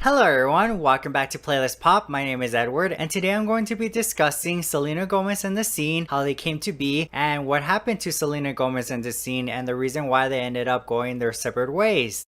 Hello everyone, welcome back to Playlist Pop. My name is Edward, and today I'm going to be discussing Selena Gomez and the Scene, how they came to be, and what happened to Selena Gomez and the Scene, and the reason why they ended up going their separate ways.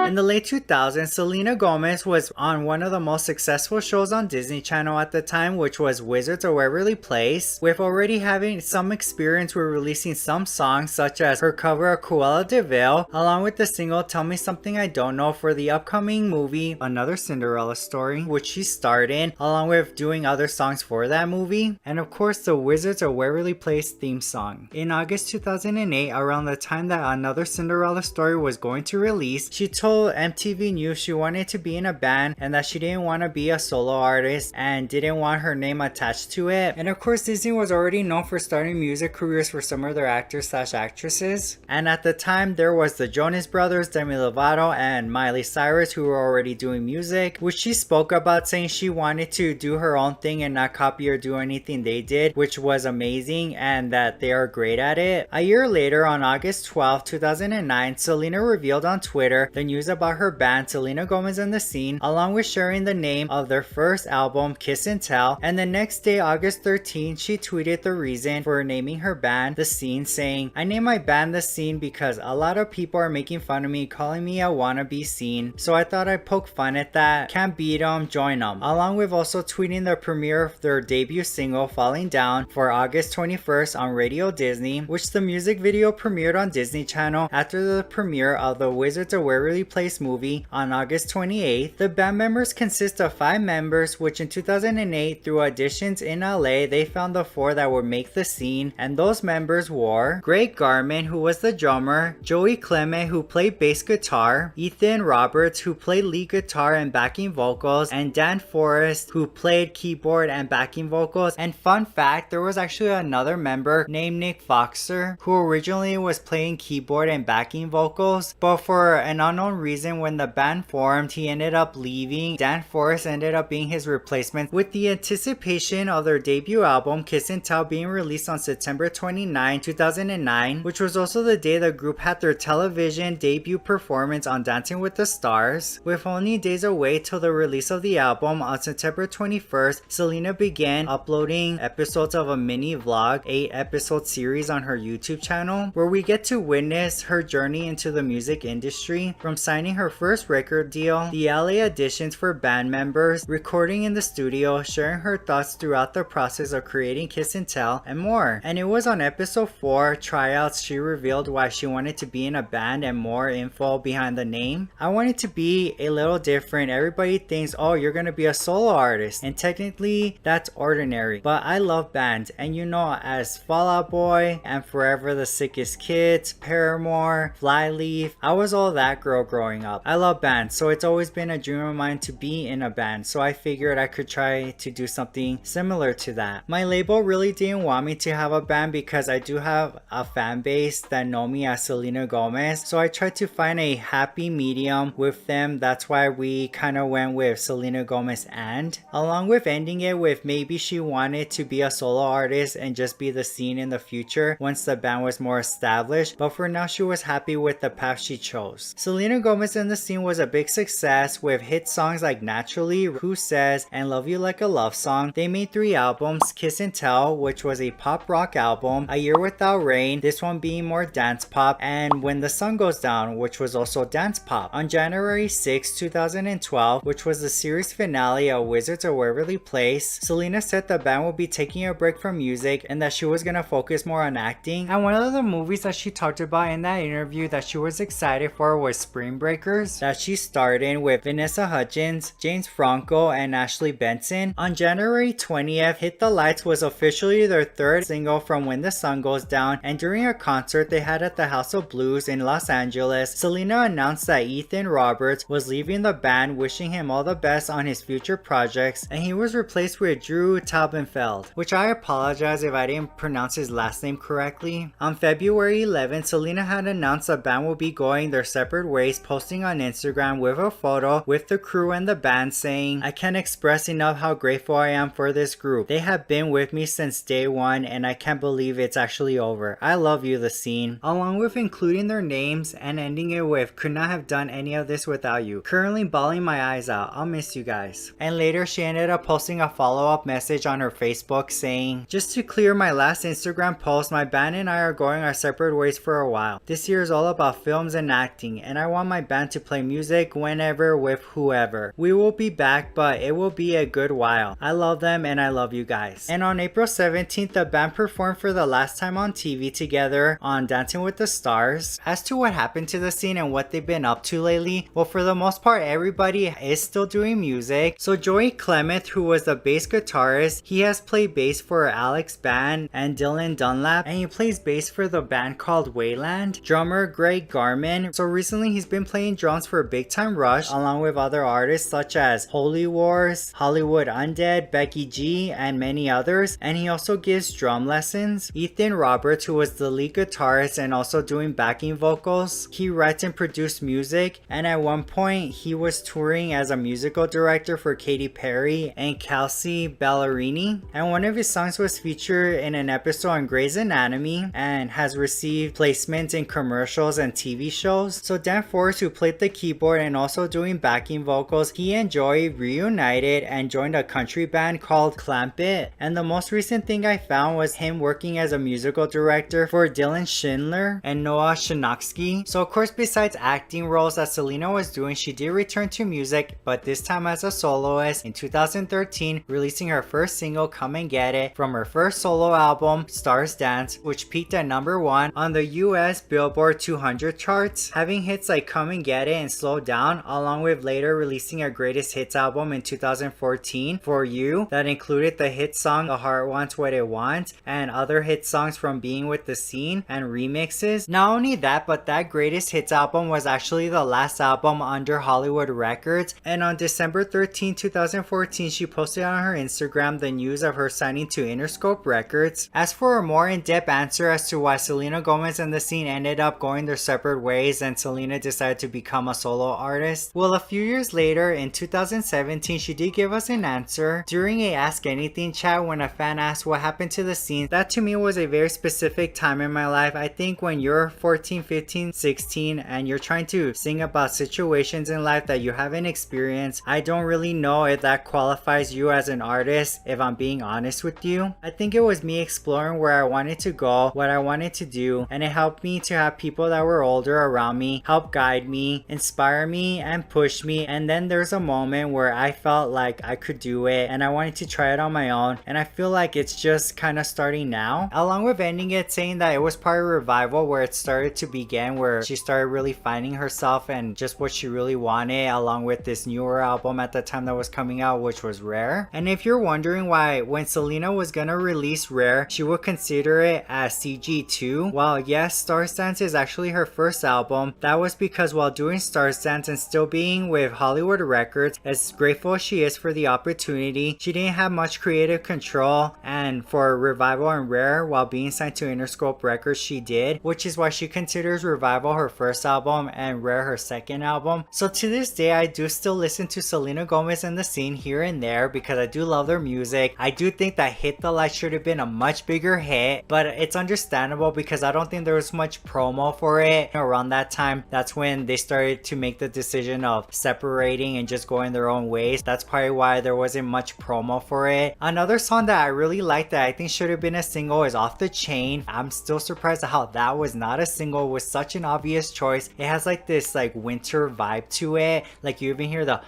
In the late 2000s, Selena Gomez was on one of the most successful shows on Disney Channel at the time, which was Wizards of Waverly Place, with already having some experience with releasing some songs such as her cover of Cruella de Vil, along with the single Tell Me Something I Don't Know for the upcoming movie Another Cinderella Story, which she starred in, along with doing other songs for that movie, and of course the Wizards of Waverly Place theme song. In August 2008, around the time that Another Cinderella Story was going to release, she told MTV News she wanted to be in a band and that she didn't want to be a solo artist and didn't want her name attached to it. And of course, Disney was already known for starting music careers for some of their actors / actresses. And at the time, there was the Jonas Brothers, Demi Lovato, and Miley Cyrus who were already doing music, which she spoke about, saying she wanted to do her own thing and not copy or do anything they did, which was amazing and that they are great at it. A year later, on August 12, 2009, Selena revealed on Twitter the news about her band Selena Gomez and the Scene, along with sharing the name of their first album Kiss and Tell, and the next day, August 13, she tweeted the reason for naming her band The Scene, saying, "I named my band The Scene because a lot of people are making fun of me, calling me a wannabe scene, so I thought I'd poke fun at that. Can't beat 'em, join 'em," along with also tweeting the premiere of their debut single Falling Down for August 21st on Radio Disney, which the music video premiered on Disney Channel after the premiere of the Wizards of Waverly Place movie on August 28th. The band members consist of 5 members, which in 2008 through auditions in LA they found the 4 that would make the Scene, and those members were Greg Garman, who was the drummer, Joey Clement, who played bass guitar, Ethan Roberts, who played lead guitar and backing vocals, and Dan Forrest, who played keyboard and backing vocals. And fun fact, there was actually another member named Nick Foxer who originally was playing keyboard and backing vocals, but for an unknown reason when the band formed, he ended up leaving. Dan Forrest ended up being his replacement, with the anticipation of their debut album Kiss and Tell being released on September 29, 2009, which was also the day the group had their television debut performance on Dancing with the Stars. With only days away till the release of the album, on September 21st, Selena began uploading episodes of a mini vlog 8-episode series on her YouTube channel, where we get to witness her journey into the music industry, from signing her first record deal, the LA auditions for band members, recording in the studio, sharing her thoughts throughout the process of creating Kiss and Tell, and more. And it was on episode 4, Tryouts, she revealed why she wanted to be in a band and more info behind the name. "I wanted to be a little different. Everybody thinks, oh, you're gonna be a solo artist, and technically that's ordinary, but I love bands, and you know, as Fall Out Boy and Forever the Sickest Kids, Paramore, Flyleaf, I was all that girl growing up. I love bands, so it's always been a dream of mine to be in a band, so I figured I could try to do something similar to that. My label really didn't want me to have a band because I do have a fan base that know me as Selena Gomez, so I tried to find a happy medium with them. That's why we kind of went with Selena Gomez, and along with ending it with maybe she wanted to be a solo artist and just be the Scene in the future once the band was more established, but for now she was happy with the path she chose. Selena Gomez and the Scene was a big success with hit songs like Naturally, Who Says, and Love You Like a Love Song. They made 3 albums, Kiss and Tell, which was a pop rock album, A Year Without Rain, this one being more dance pop, and When the Sun Goes Down, which was also dance pop. On January 6, 2012, which was the series finale of Wizards of Waverly Place, Selena said the band would be taking a break from music and that she was gonna focus more on acting. And one of the movies that she talked about in that interview that she was excited for was Spring Breakers, that she starred in with Vanessa Hudgens, James Franco, and Ashley Benson. On January 20th, Hit the Lights was officially their 3rd single from When the Sun Goes Down, and during a concert they had at the House of Blues in Los Angeles, Selena announced that Ethan Roberts was leaving the band, wishing him all the best on his future projects, and he was replaced with Drew Taubenfeld, which I apologize if I didn't pronounce his last name correctly. On February 11th, Selena had announced the band will be going their separate ways posting on Instagram with a photo with the crew and the band saying, "I can't express enough how grateful I am for this group. They have been with me since day one and I can't believe it's actually over. I love you, the scene." Along with including their names and ending it with, "Could not have done any of this without you. Currently bawling my eyes out. I'll miss you guys." And later she ended up posting a follow-up message on her Facebook saying, "Just to clear my last Instagram post, my band and I are going our separate ways for a while. This year is all about films and acting, and I want my band to play music whenever with whoever. We will be back, but it will be a good while. I love them and I love you guys." And on April 17th, the band performed for the last time on TV together on Dancing with the Stars. As to what happened to the scene and what they've been up to lately, well, for the most part, everybody is still doing music. So Joey Clement, who was the bass guitarist, he has played bass for Alex Band and Dylan Dunlap, and he plays bass for the band called Wayland. Drummer Greg Garman, so recently he's been playing drums for Big Time Rush along with other artists such as Holy Wars, Hollywood Undead, Becky G, and many others, and he also gives drum lessons. Ethan Roberts, who was the lead guitarist and also doing backing vocals, he writes and produced music, and at one point he was touring as a musical director for Katy Perry and Kelsey Ballerini, and one of his songs was featured in an episode on Grey's Anatomy and has received placements in commercials and TV shows. So Dan Forrest, who played the keyboard and also doing backing vocals, he and Joey reunited and joined a country band called Clamp It. And the most recent thing I found was him working as a musical director for Dylan Schindler and Noah Shinoksky. So of course, besides acting roles that Selena was doing, she did return to music, but this time as a soloist in 2013, releasing her first single, Come and Get It, from her first solo album, Stars Dance, which peaked at number 1 on the US Billboard 200 charts, having hits like Come and Get It and Slow Down, along with later releasing her greatest hits album in 2014, For You, that included the hit song The Heart Wants What It Wants and other hit songs from Being With the Scene and remixes. Not only that, but that greatest hits album was actually the last album under Hollywood Records, and on December 13, 2014, she posted on her Instagram the news of her signing to Interscope Records. As for a more in-depth answer as to why Selena Gomez and the scene ended up going their separate ways and Selena decided to become a solo artist, well, a few years later in 2017, she did give us an answer during a Ask Anything chat when a fan asked what happened to the scene. That to me was a very specific time in my life. I think when you're 14, 15, 16 and you're trying to sing about situations in life that you haven't experienced, I don't really know if that qualifies you as an artist, if I'm being honest with you. I think it was me exploring where I wanted to go, what I wanted to do, and it helped me to have people that were older around me help guide me, inspire me, and push me. And then there's a moment where I felt like I could do it and I wanted to try it on my own, and I feel like it's just kind of starting now. Along with ending it saying that it was part of Revival where it started to begin, where she started really finding herself and just what she really wanted, along with this newer album at the time that was coming out, which was Rare. And if you're wondering why when Selena was gonna release Rare she would consider it as CG2, well, yes, Stars Dance is actually her first album. That was because while doing Stars Dance and still being with Hollywood Records, as grateful as she is for the opportunity, she didn't have much creative control, and for Revival and Rare, while being signed to Interscope Records, she did, which is why she considers Revival her first album and Rare her second album. So to this day, I do still listen to Selena Gomez and the scene here and there because I do love their music. I do think that Hit the Light should have been a much bigger hit, but it's understandable because I don't think there was much promo for it around that time. That's when they started to make the decision of separating and just going their own ways. That's probably why there wasn't much promo for it. Another song that I really like that I think should have been a single is Off the Chain. I'm still surprised at how that was not a single with such an obvious choice. It has like this like winter vibe to it. Like you even hear the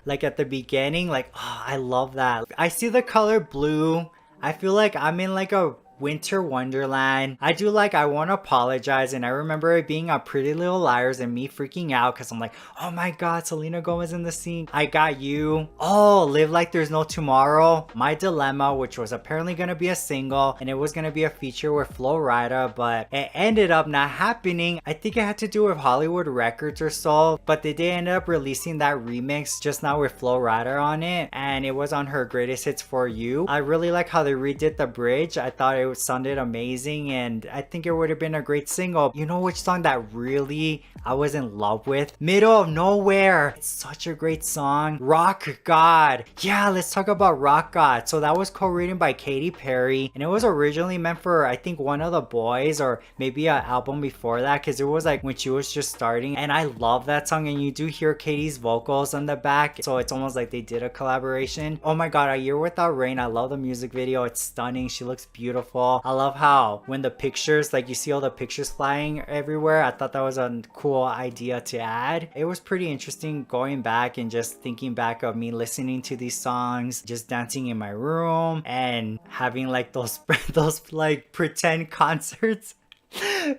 like at the beginning, like, oh, I love that. I see the color blue. I feel like I'm in like a winter wonderland. I do like I Won't Apologize, and I remember it being on Pretty Little Liars and me freaking out because I'm like, oh my god, Selena Gomez in the scene. I Got You. Oh, Live Like There's No Tomorrow. My Dilemma, which was apparently going to be a single and it was going to be a feature with Flo Rida, but it ended up not happening. I think it had to do with Hollywood Records or so, but they did end up releasing that remix just now with Flo Rida on it, and it was on her Greatest Hits For You. I really like how they redid the bridge. I thought it it sounded amazing, and I think it would have been a great single. You know which song that really I was in love with? Middle of Nowhere. It's such a great song. Rock God. Yeah, let's talk about Rock God. So that was co-written by Katy Perry, and it was originally meant for, I think, One of the Boys, or maybe an album before that, because it was like when she was just starting. And I love that song, and you do hear Katy's vocals on the back, so it's almost like they did a collaboration. Oh my god, A Year Without Rain. I love the music video. It's stunning. She looks beautiful. I love how when the pictures, like you see all the pictures flying everywhere, I thought that was a cool idea to add. It was pretty interesting going back and just thinking back of me listening to these songs, just dancing in my room and having like those those like pretend concerts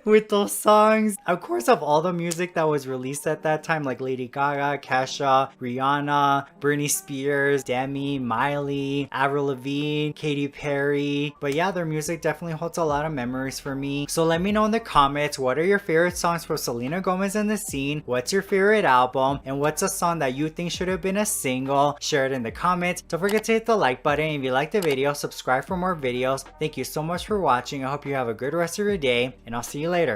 with those songs. Of course, of all the music that was released at that time, like Lady Gaga, Kesha, Rihanna, Britney Spears, Demi, Miley, Avril Lavigne, Katy Perry. But yeah, their music definitely holds a lot of memories for me. So let me know in the comments, what are your favorite songs from Selena Gomez and The Scene? What's your favorite album? And what's a song that you think should have been a single? Share it in the comments. Don't forget to hit the like button. If you liked the video, subscribe for more videos. Thank you so much for watching. I hope you have a good rest of your day, and I'll see you later.